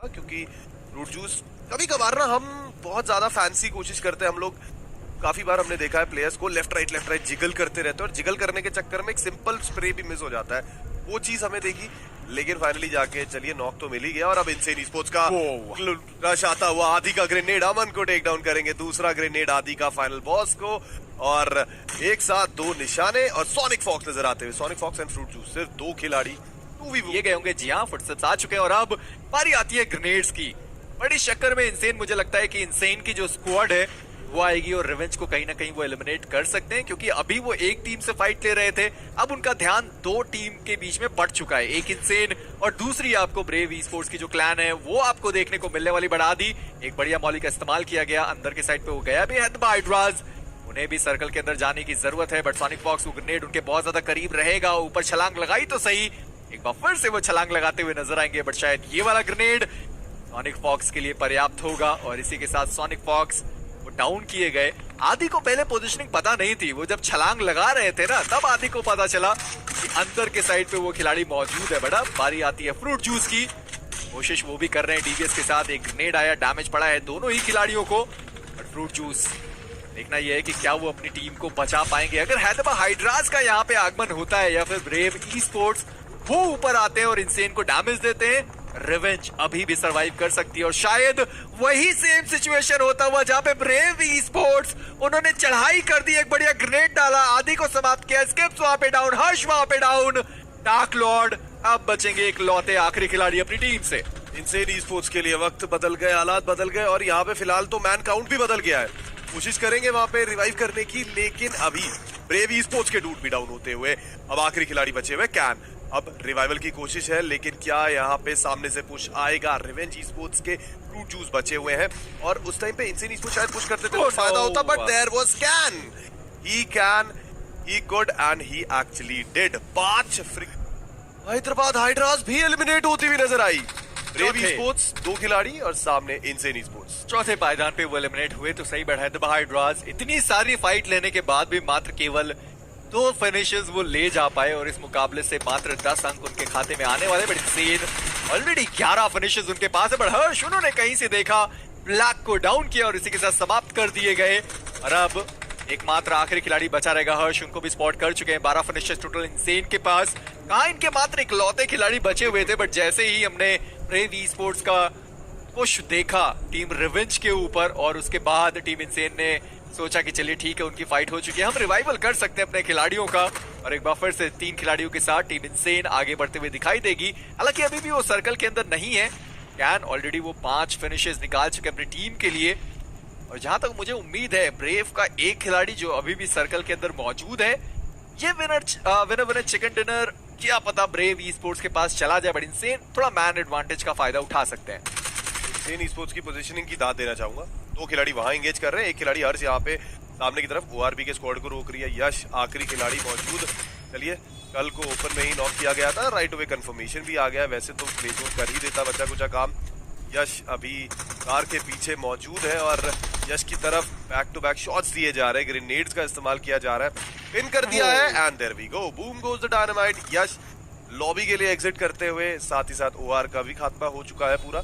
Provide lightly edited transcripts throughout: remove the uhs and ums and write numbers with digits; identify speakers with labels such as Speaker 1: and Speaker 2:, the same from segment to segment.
Speaker 1: क्योंकि fruit juice कभी कभार ना हम बहुत ज्यादा फैंसी कोशिश करते हैं हम लोग। काफी बार हमने देखा है प्लेयर्स को लेफ्ट राइट जिगल करते रहते हैं और जिगल करने के चक्कर में एक सिंपल स्प्रे भी मिस हो जाता है। वो चीज हमें देखी, लेकिन फाइनली जाके चलिए नॉक तो मिल ही गया। और अब इनसेन स्पोर्ट्स का रश आता हुआ आदि का ग्रेनेड अमन को टेक डाउन करेंगे, दूसरा ग्रेनेड आदि का फाइनल बॉस को, और एक साथ दो निशाने और सोनिक फॉक्स नजर आते हुए। Sonic Fox and Fruit Juice सिर्फ दो खिलाड़ी
Speaker 2: ये गए होंगे। जी हाँ, फुटस्टेप्स आ चुके हैं और अब बारी आती है ग्रेनेड्स की। बड़ी चक्कर में इंसेन, मुझे लगता है कि इंसेन की जो स्क्वाड है वो आएगी और रिवेंज को कहीं ना कहीं वो एलिमिनेट कर सकते हैं, क्योंकि अभी वो एक टीम से फाइट ले रहे थे, अब उनका ध्यान दो टीम के बीच में बढ़ चुका है। एक इंसेन और दूसरी आपको ब्रेव ई स्पोर्ट्स की जो क्लैन है वो आपको देखने को मिलने वाली। बढ़ा दी, एक बढ़िया मॉली का इस्तेमाल किया गया, अंदर के साइड पे वो गया भी है हाइड्राज। उन्हें भी सर्कल के अंदर जाने की जरूरत है, बट सोनिक फॉक्स को ग्रेनेड उनके बहुत ज्यादा करीब रहेगा। ऊपर छलांग लगाई तो सही, एक बार फिर से वो छलांग लगाते हुए नजर आएंगे, बट शायद ये वाला ग्रेनेड सोनिक फॉक्स के लिए पर्याप्त होगा। और इसी के साथ सोनिक फॉक्स वो डाउन किए गए। आदि को पहले पोजीशनिंग पता नहीं थी, वो जब छलांग लगा रहे थे ना तब आदि को पता चला कि अंदर के साइड पे वो खिलाड़ी मौजूद है। बड़ा बारी आती है फ्रूट जूस की, कोशिश वो भी कर रहे हैं डीबीएस के साथ। एक ग्रेनेड आया, डैमेज पड़ा है दोनों ही खिलाड़ियों को, बट फ्रूट जूस देखना यह है कि क्या वो अपनी टीम को बचा पाएंगे। अगर हैदराबाद हाइड्रास का यहाँ पे आगमन होता है या फिर ब्रेव ई स्पोर्ट्स वो ऊपर आते हैं और इंसेन को डैमेज देते हैं, रिवेंज अभी भी सरवाइव कर सकती है। और शायद वही सेम सिचुएशन होता हुआ जहां पे ब्रेव ई स्पोर्ट्स उन्होंने चढ़ाई कर दी, एक बढ़िया ग्रेनेड डाला, आदि को समाप्त किया, स्किप्स वहां पे डाउन, हर्ष वहां पे डाउन, डार्क लॉर्ड अब बचेंगे एक लौते आखिरी खिलाड़ी अपनी टीम से।
Speaker 1: इंसेन ई स्पोर्ट्स के लिए वक्त बदल गए, हालात बदल गए, और यहाँ पे फिलहाल तो मैन काउंट भी बदल गया है। कोशिश करेंगे वहां पे रिवाइव करने की, लेकिन अभी ब्रेव ई स्पोर्ट्स के डूड भी डाउन होते हुए अब आखिरी खिलाड़ी बचे हुए कैन। अब रिवाइवल की कोशिश है, लेकिन क्या यहाँ पे सामने से पुश आएगा? रिवेंज ई स्पोर्ट्स के फ्रूट जूस बचे हुए हैं और उस टाइम पे इंसेन ई स्पोर्ट्स शायद पुश करते थे तो फायदा होता, but there was can, he can, he could and he actually did. 5 Hyderabad Hydras भी एलिमिनेट होती हुई नजर आई। ब्रेव ई स्पोर्ट्स दो खिलाड़ी और सामने इंसेन ई स्पोर्ट्स।
Speaker 2: चौथे पायदान पे वो एलिमिनेट हुए तो सही, बढ़ा हैदराबाद हाइड्रास इतनी सारी फाइट लेने के बाद भी मात्र केवल 2 फिनिशेस वो ले जा पाए और इस मुकाबले से मात्र 10 अंक उनके खाते में आने वाले। बट इंसेन ऑलरेडी 11 फिनिशेस उनके पास है, बट हर्ष उन्होंने कहीं से देखा, ब्लैक को डाउन किया और इसी के साथ समाप्त कर दिए गए। और अब एकमात्र आखिरी खिलाड़ी बचा रहेगा हर्ष, उनको भी स्पॉट कर चुके हैं। 12 फिनिशेस टोटल इंसेन के पास, कहा इनके मात्र इकलौते खिलाड़ी बचे हुए थे, बट जैसे ही हमने ब्रेव ई स्पोर्ट्स का पुश देखा टीम रिवेंज के ऊपर और उसके बाद टीम इंसेन ने सोचा कि चलिए ठीक है उनकी फाइट हो चुकी है, हम रिवाइवल कर सकते हैं अपने खिलाड़ियों का। और एक बार फिर से 3 खिलाड़ियों के साथ टीम इंसेन आगे बढ़ते हुए दिखाई देगी। हालांकि अभी भी वो सर्कल के अंदर नहीं है, कैन ऑलरेडी वो 5 फिनिशेस निकाल चुके अपनी टीम के लिए। और जहां तक मुझे उम्मीद है ब्रेव का एक खिलाड़ी जो अभी भी सर्कल के अंदर मौजूद है, ये विनर चिकन डिनर क्या पता ब्रेव ई स्पोर्ट्स के पास चला जाए, बट इंसेन थोड़ा मैन एडवांटेज का फायदा उठा सकते हैं।
Speaker 1: इंसेन ई स्पोर्ट्स की पोजीशनिंग की दाद देना चाहूंगा। 2 खिलाड़ी वहां एंगेज कर रहे हैं, एक खिलाड़ी हर्ष यहाँ पे सामने की तरफ ओआरबी के स्क्वाड को रोक रही है। यश आखिरी खिलाड़ी मौजूद। चलिए, कल को ओपन में ही नॉक किया गया था, राइट अवे कंफर्मेशन भी आ गया, वैसे तो प्लेटोन कर ही देता बच्चा कुछ काम। यश अभी कार के पीछे मौजूद है और यश की तरफ बैक टू बैक शॉट्स दिए जा रहे हैं, ग्रेनेड्स का इस्तेमाल किया जा रहा है। पिन कर दिया है and there we go, boom goes the dynamite. Yash lobby के लिए एग्जिट करते हुए, साथ ही साथ ओआर का भी खात्मा हो चुका है पूरा।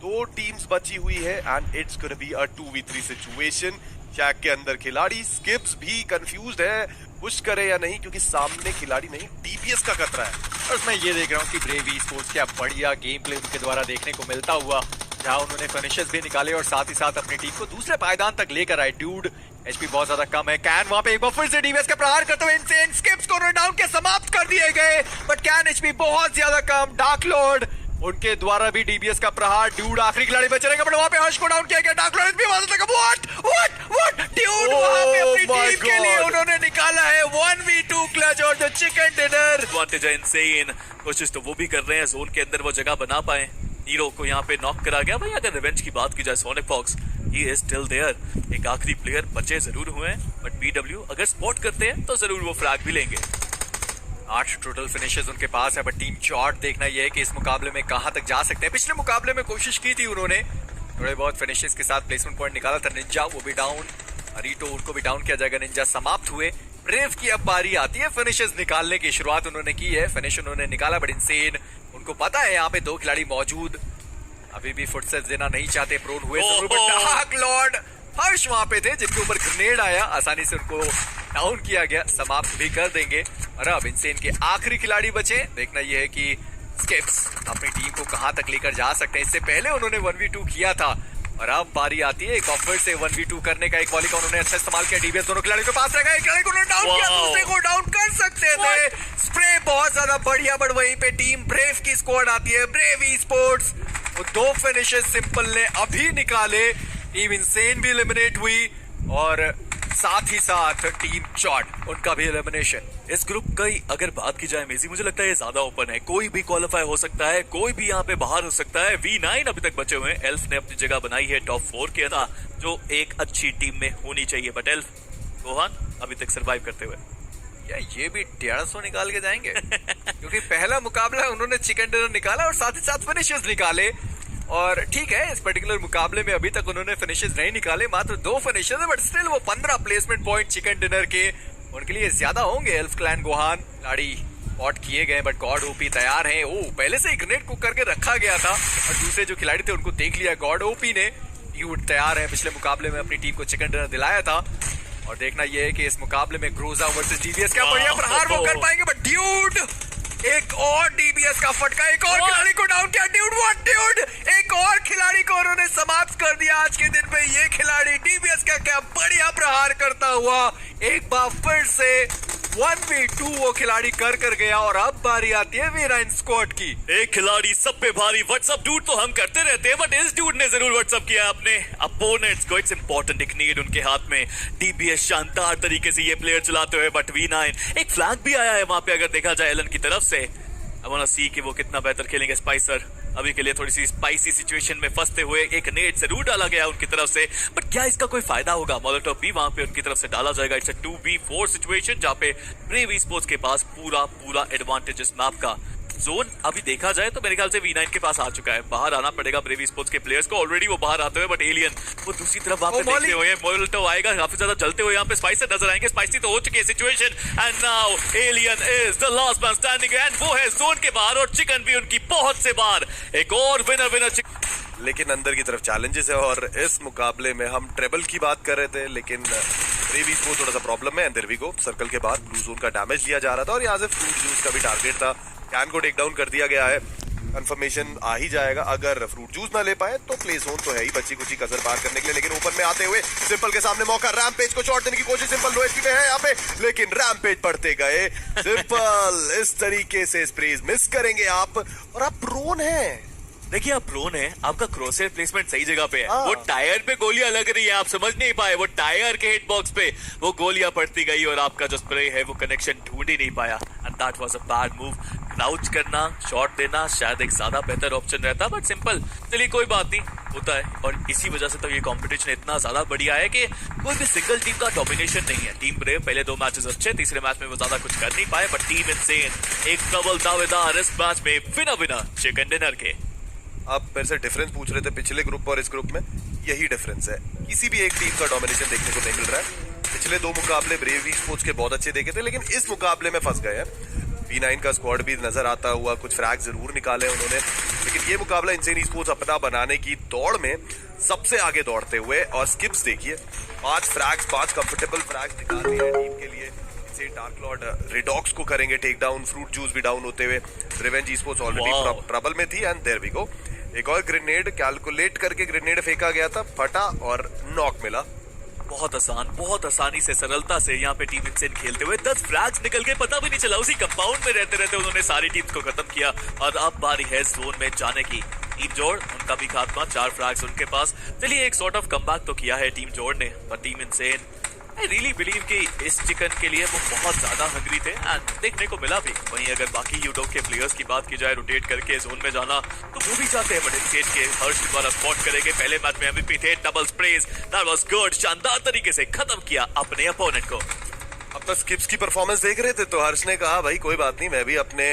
Speaker 1: 2 टीम्स बची हुई है and it's gonna be a 2v3 situation. शैक के अंदर खिलाड़ी, स्किप्स भी कंफ्यूज्ड है पुश करे या नहीं, क्योंकि सामने खिलाड़ी नहीं, डीपीएस का खतरा है।
Speaker 2: और मैं ये देख रहा हूँ कि ब्रेव ई स्पोर्ट्स क्या बढ़िया गेम प्ले उनके द्वारा देखने को मिलता हुआ, जहां उन्होंने फिनिशेस भी निकाले और साथ ही साथ अपनी टीम को दूसरे पायदान तक लेकर आए। ड्यूड एचपी बहुत ज्यादा कम है, कैन वहां पे एक बार फिर से डीबीएस का प्रहार करते हुए इंसेन स्किप्स को डाउन के समाप्त कर दिए गए, बट कैन एचपी बहुत ज्यादा कम। डार्क लॉर्ड उनके द्वारा भी डीबीएस का प्रहार, ड्यूड आखिरी खिलाड़ी बचे रहेगा, बट वहां पे हर्ष को डाउन किया गया। डार्क लॉर्ड भी वहां से लगा, व्हाट ड्यूड वहां पे अपनी टीम के लिए उन्होंने निकाला है 1v2 क्लच और द चिकन डिनर।
Speaker 3: एडवांटेज है इंसेन, कोशिश तो वो भी कर रहे हैं जोन के अंदर वो जगह बना पाए। हीरो को यहाँ पे नॉक करा गया। भाई अगर रिवेंज की बात की जाए, Sonic Fox he is still there, एक आखिरी प्लेयर बचे जरूर हुए हैं, बट बीडब्ल्यू अगर स्पॉट करते हैं तो जरूर वो फ्लैग भी लेंगे। 8 टोटल फिनिशेस उनके पास है, बट टीम चार्ट देखना यह है कि इस मुकाबले में कहां तक जा सकते हैं। पिछले मुकाबले में कोशिश की थी उन्होंने, थोड़े बहुत फिनिशेस के साथ प्लेसमेंट पॉइंट निकाला था। निंजा वो भी डाउन, अरीटो उनको भी डाउन किया जाएगा, निंजा समाप्त हुए। ब्रेव की अब बारी आती है फिनिशेस निकालने की, शुरुआत उन्होंने की है, फिनिश उन्होंने निकाला, बट इंसेन उनको पता है यहाँ पे 2 खिलाड़ी मौजूद
Speaker 2: अभी भी फुटस्टेप्स देना नहीं चाहते, प्रोन हुए जरूर,
Speaker 3: ओहो।
Speaker 2: बट डार्क लॉर्ड हर्ष वहां पे थे जिनके ऊपर ग्रेनेड आया, आसानी से उनको डाउन किया गया, समाप्त भी कर देंगे। और अब इनसेन के आखिरी खिलाड़ी बचे, देखना यह है कि स्किप्स अपनी टीम को कहां तक लेकर जा सकते हैं। इससे पहले उन्होंने 1v2 किया था और अब बारी आती है एक ऑफर से 1v2 करने का। एक वॉली का उन्होंने अच्छा इस्तेमाल किया, डीबीएस दोनों खिलाड़ियों के पास रहेगा, एक खिलाड़ी को उन्होंने डाउन किया,
Speaker 3: Wow.
Speaker 2: दूसरे को डाउन कर सकते थे। स्प्रे बहुत ज्यादा बढ़िया, बट वहीं पे टीम ब्रेव की स्क्वाड आती है, ब्रेव ई स्पोर्ट्स। वो 2 फिनिशेस सिंपल ने अभी निकाले, टीम इनसेन भी एलिमिनेट हुई और साथ ही साथ टीम चॉट उनका भी एलिमिनेशन।
Speaker 3: इस ग्रुप की अगर बात की जाए मेजी, मुझे लगता है ये ज्यादा ओपन है, कोई भी क्वालिफाई हो सकता है, कोई भी यहाँ पे बाहर हो सकता है। V9 अभी तक बचे हुए हैं, एल्फ ने अपनी जगह बनाई है टॉप 4 के अंदर, जो एक अच्छी टीम में होनी चाहिए, बट एल्फ गोहान अभी तक सरवाइव करते हुए।
Speaker 2: क्या ये भी 150 निकाल के जाएंगे? क्योंकि पहला मुकाबला उन्होंने चिकन डिनर निकाला और साथ ही साथ फिनिशेस निकाले, और ठीक है इस पर्टिकुलर मुकाबले में अभी तक उन्होंने फिनिशेस नहीं निकाले, मात्र 2 फिनिशेस है, बट स्टिल वो 15 प्लेसमेंट पॉइंट चिकन डिनर के उनके लिए ज्यादा होंगे। एल्फ क्लैन गोहान खिलाड़ी स्पॉट किए गए, बट गॉड ओपी तैयार हैं। पहले से ही ग्रेनेड कुक करके रखा गया था और दूसरे जो खिलाड़ी थे उनको देख लिया गॉड ओपी ने। यूट तैयार है, पिछले मुकाबले में अपनी टीम को चिकन डिनर दिलाया था, और देखना यह है कि इस मुकाबले में ग्रोजा वर्सेस डीबीएस क्या बढ़िया प्रहार वो कर पाएंगे। बट ड्यूड एक और डीबीएस का फटका, एक और खिलाड़ी को डाउन किया। ड्यूड व्हाट ड्यूड, एक और खिलाड़ी को उन्होंने समाप्त कर दिया आज के दिन पे। ये खिलाड़ी डीबीएस का क्या बढ़िया प्रहार करता हुआ एक बार फिर से 1v2 वो खिलाड़ी कर गया, और अब बारी आती है V9 स्क्वाड की।
Speaker 3: एक खिलाड़ी सब पे भारी, व्हाट्सअप डूड तो हम करते रहते हैं, बट इस डूड ने जरूर व्हाट्सअप किया अपने अपोनेंट्स को। इट्स इंपॉर्टेंट, एक नीड उनके हाथ में। डीबीएस शानदार तरीके से ये प्लेयर चलाते हुए, बट V9 एक फ्लैग भी आया है वहां पे अगर देखा जाए एलन की तरफ से। आई वांट टू सी कि वो कितना बेहतर खेलेंगे। स्पाइसर अभी के लिए थोड़ी सी स्पाइसी सिचुएशन में फंसते हुए एक नेट जरूर डाला गया उनकी तरफ से, बट क्या इसका कोई फायदा होगा? मोलोटोव भी वहां पे उनकी तरफ से डाला जाएगा। इट्स अ 2v4 सिचुएशन जहां पे ब्रेव स्पोर्ट्स के पास पूरा एडवांटेज इस मैप का। जोन अभी देखा जाए तो मेरे ख्याल से V9 के पास आ चुका है, बाहर आना पड़ेगा ब्रेव स्पोर्ट्स के प्लेयर्स को। ऑलरेडी वो बाहर आते हुए, बट एलियन वो दूसरी तरफ वहां पे देखते हुए, मोलोटोव आएगा काफी ज्यादा जलते हुए, यहाँ पे स्पाइसर नजर आएंगे। स्पाइसी तो हो चुकी है situation, and now alien is the last man standing, and वो है जोन के बाहर, और चिकन भी उनकी पहुंच से बाहर। एक और विनर
Speaker 1: लेकिन अंदर की तरफ चैलेंजेस है, और इस मुकाबले में हम ट्रेबल की बात कर रहे थे, लेकिन ब्रेवीज को थोड़ा सा प्रॉब्लम है। And there we go, circle के बाद ब्लू जोन का डैमेज लिया जा रहा था, और यहाँ से फ्रूट जूस का भी टारगेट था। कैन को टेक डाउन कर दिया गया है, कंफर्मेशन आ ही जाएगा। अगर फ्रूट जूस ना ले पाए तो प्ले जोन तो है ही बच्ची कुछ कसर पार करने के लिए, लेकिन ओपन में आते हुए सिंपल के सामने मौका, रैम्पेज को शॉट देने की कोशिश, सिंपल लो एचपी पे है यहाँ पे, लेकिन रैम्पेज पड़ते गए। सिंपल इस तरीके से स्प्रेज मिस करेंगे आप, और आप प्रोन हैं।
Speaker 3: देखिए आप प्रोन है, आपका क्रॉसर प्लेसमेंट सही जगह पे है।
Speaker 1: हाँ।
Speaker 3: वो टायर पे गोलियां लग रही है, आप समझ नहीं पाए, वो टायर के हिट बॉक्स पे वो गोलियां पड़ती गई, और आपका जो स्प्रे है वो कनेक्शन ढूंढ ही नहीं पाया। And that was a bad move. Crouch करना, शॉट देना शायद एक ज्यादा बेहतर ऑप्शन रहता, बट सिंपल, चलिए कोई बात नहीं, होता है। और इसी वजह से तो ये कंपटीशन इतना ज्यादा बढ़िया है कि कोई भी सिंगल टीम का डोमिनेशन नहीं है। टीम ब्रेव पहले 2 मैचेस अच्छे, तीसरे मैच में वो ज्यादा कुछ कर नहीं पाए, बट टीम इनसेन एक डबल दावेदार इस मैच में, विनर चिकन डिनर के।
Speaker 1: आप मेरे से डिफरेंस पूछ रहे थे पिछले ग्रुप और इस ग्रुप में, यही डिफरेंस है। किसी भी एक टीम का डोमिनेशन देखने को नहीं मिल रहा है। पिछले 2 मुकाबले ब्रेव स्पोर्ट्स के बहुत अच्छे देखे थे, लेकिन इस मुकाबले में फंस गए हैं। V9 का स्क्वाड भी नजर आता हुआ, कुछ फ्रैग जरूर निकाले उन्होंने, लेकिन ये मुकाबला इनसेन स्पोर्ट्स अपना बनाने की दौड़ में सबसे आगे दौड़ते हुए, और स्किप्स देखिए 5 फ्रैग्स, 5 कंफर्टेबल फ्रैग्स निकाल रही है टीम के लिए। डार्क लॉर्ड रिडॉक्स को करेंगे टेक डाउन, फ्रूट जूस भी डाउन होते हुए। रिवेंज स्पोर्ट्स ऑलरेडी ट्रबल में थी, एंड देयर वी गो, एक और ग्रेनेड कैलकुलेट करके ग्रेनेड फेंका गया था, फटा और नॉक मिला।
Speaker 3: बहुत आसानी से, सरलता से यहाँ पे टीम इनसेन खेलते हुए 10 फ्रैग्स निकल के पता भी नहीं चला, उसी कंपाउंड में रहते उन्होंने सारी टीम्स को खत्म किया। और अब बारी है जोन में जाने की। टीम जोड़ उनका भी खात्मा, 4 फ्रैग्स उनके पास। चलिए एक सॉर्ट ऑफ कमबैक तो किया है टीम जोड़ ने, पर team insane I really believe कि इस चिकन के लिए वो बहुत ज्यादा हंगरी थे, एंड देखने को मिला भी। वहीं अगर बाकी यूडो के प्लेयर्स की बात की जाए, रोटेट करके जोन में जाना, तो वो भी चाहते हैं, बट इनसेन के हर्ष द्वारा स्पॉट करेंगे। पहले मैच में एमवीपी थे, double sprays, that was good, शानदार तरीके से खत्म किया अपने अपोनेंट को।
Speaker 1: अब तक स्किप्स की परफॉर्मेंस देख रहे थे, तो हर्ष ने कहा भाई कोई बात नहीं, मैं भी अपने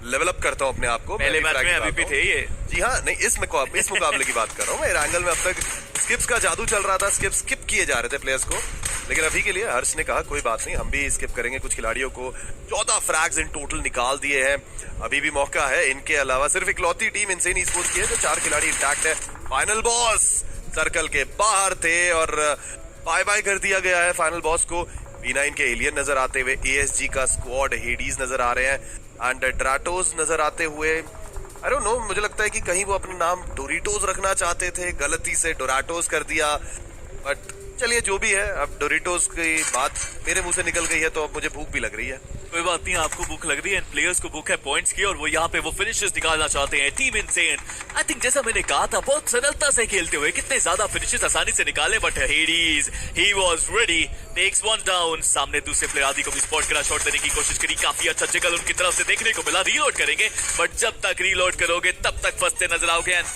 Speaker 1: लेवल अप करता हूँ अपने आप को।
Speaker 3: पहले मैच में एमवीपी थे ये।
Speaker 1: जी हाँ, नहीं इस मुकाबले की बात कर रहा हूँ मैं। एंगल में अब तक स्किप्स का जादू चल रहा था, स्किप किए जा रहे थे प्लेयर्स को। लेकिन अभी के लिए हर्ष ने कहा कोई बात नहीं, हम भी स्किप करेंगे कुछ खिलाड़ियों को। 14 फ्रैग्स इन टोटल निकाल दिए हैं, अभी भी मौका है। इनके अलावा सिर्फ इकलौती टीम इनसेन ई-स्पोर्ट्स की है जो 4 खिलाड़ी इंटैक्ट है। फाइनल बॉस सर्कल के बाहर थे और बाय बाय कर दिया गया है फाइनल बॉस को। B9 के एलियन नजर आते हुए, ASG का स्क्वाड, हेडीज नजर आ रहे हैं एंड ड्राटोस नजर आते हुए। आई डोंट नो, मुझे लगता है कि कहीं वो अपना नाम डोरिटोस रखना चाहते थे, गलती से डोराटोस कर दिया। बट चलिए जो भी है, अब डोरिटोस की बात मेरे मुंह से निकल गई है तो अब मुझे भूख भी लग रही है।
Speaker 3: कोई बात नहीं, आपको भूख लग रही है, प्लेयर्स को भूख है पॉइंट्स की और वो यहाँ पे वो फिनिशेस निकालना चाहते हैं। टीम इनसेन आई थिंक जैसा मैंने कहा था, बहुत सरलता से खेलते हुए कितने ज्यादा फिनिशेस आसानी से निकाले। But Hades he was ready, takes one down. सामने दूसरे प्लेयर आदि को भी स्पॉट करा, शॉट देने की कोशिश करी, काफी अच्छा जिगल उनकी तरफ से देखने को मिला। रीलोड करेंगे बट जब तक रीलोड करोगे तब तक फंसते नजर आओगे।